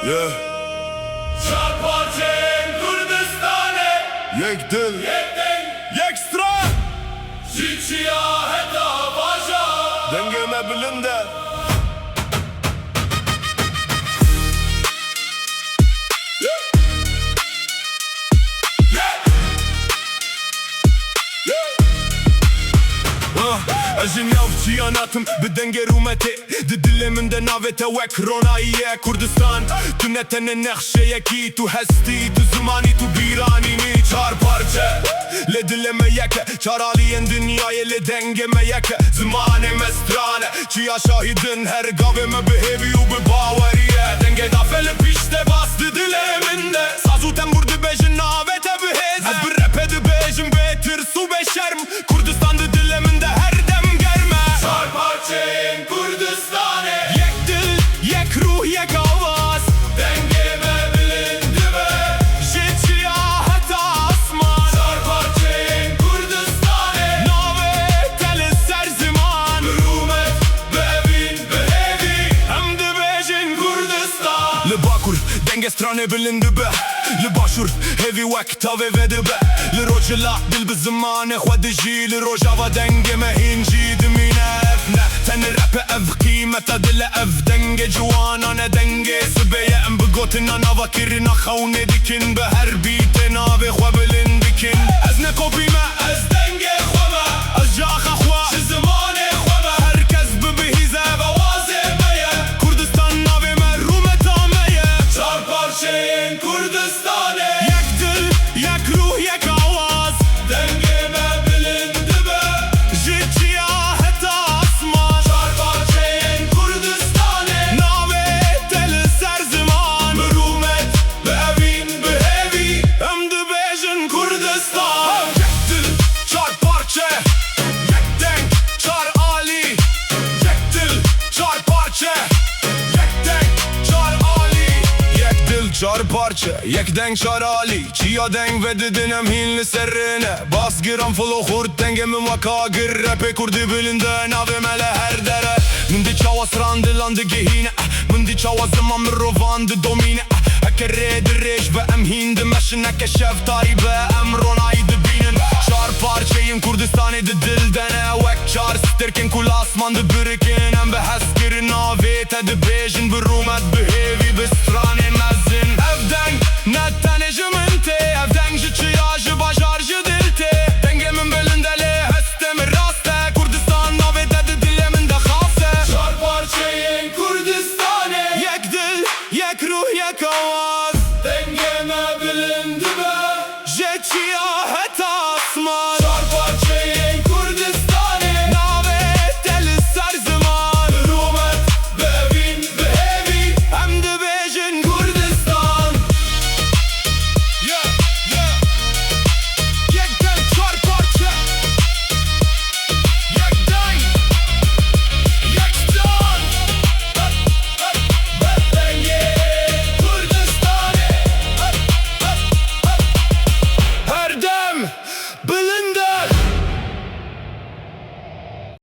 Yeah. Çarpacağım Kürdistan'e Yek dil, yek stra. Çiçiya heta vaja Dengeme bilinde. Ajin yavçı yanatım bir denge rumeti Diliminde navete ve kronaiye Kurdistan Tu netene nekşeye ki tu hesti Tu zımani tu biranini Çar parça Le dileme yeke Çaraliyen dünyaya le dengeme yeke Zımane mestrane Çiya şahidin her gaveme behevi u bir bavariye Denge dafele pişte bastı diliminde Sazuten burdu bejin navete beheze Az bir repedi bejin betir su beşerm Kurdistan'da diliminde her Çarpacağım Kürdistan'e Yek dil, yek ruh, yek avaz Dengeme bilindi be Jitçiya heta asman Çarpacağım Kürdistan'e Nave teli ser zaman Hürmet bevin behevi Hem de bejin Kürdistan Li bakur denge strane bilindi be Li başur hevi wek tave vedi be Li rojila dil bi zimane Xwediji li rojava denge me hinci dimine evne Teni rape ev qimeta dile ev denge Ciwanane denge sibeye em bigotina nava kirina Xawne dikin be her bite nave xwe bilindikin Ez ne kopime Ez denge xweme Ez jaxa xwe Ji zimanê xweme Herkes bibihize Bawazê me ye Kurdistan navê me rûmeta me ye Çarpacağım Kürdistan'e Yek dil, yek ruh, yek avaz Dengeme bilindi be Jitçiya heta asman Çarpacağım Kürdistan'e Nave teli ser zaman Hürmet bevin behevi Hem de bejin Kürdistan Yek dil, çar parça Yek denk, çar ali Yek dil, çar parça Yek denk, çar ali Yek dil, çar parça Yek denk, çar ali Çiya denk ve didinem hinli serrine Bas giram fulo hurt dengemin vaka gir Rapi kurdi bilinde navimele her dere Mundi çava srandı landı gehine Mundi çava zaman mi rovandı domine Ekere direş ve em hindi meşineke şeftari be em ronaydı binin Çar parçayım Kurdistan'ı dildene Vek çar stirkin kul asmandı birikin Em be heskirin navet edi bejin Bir rumet behevi bir stran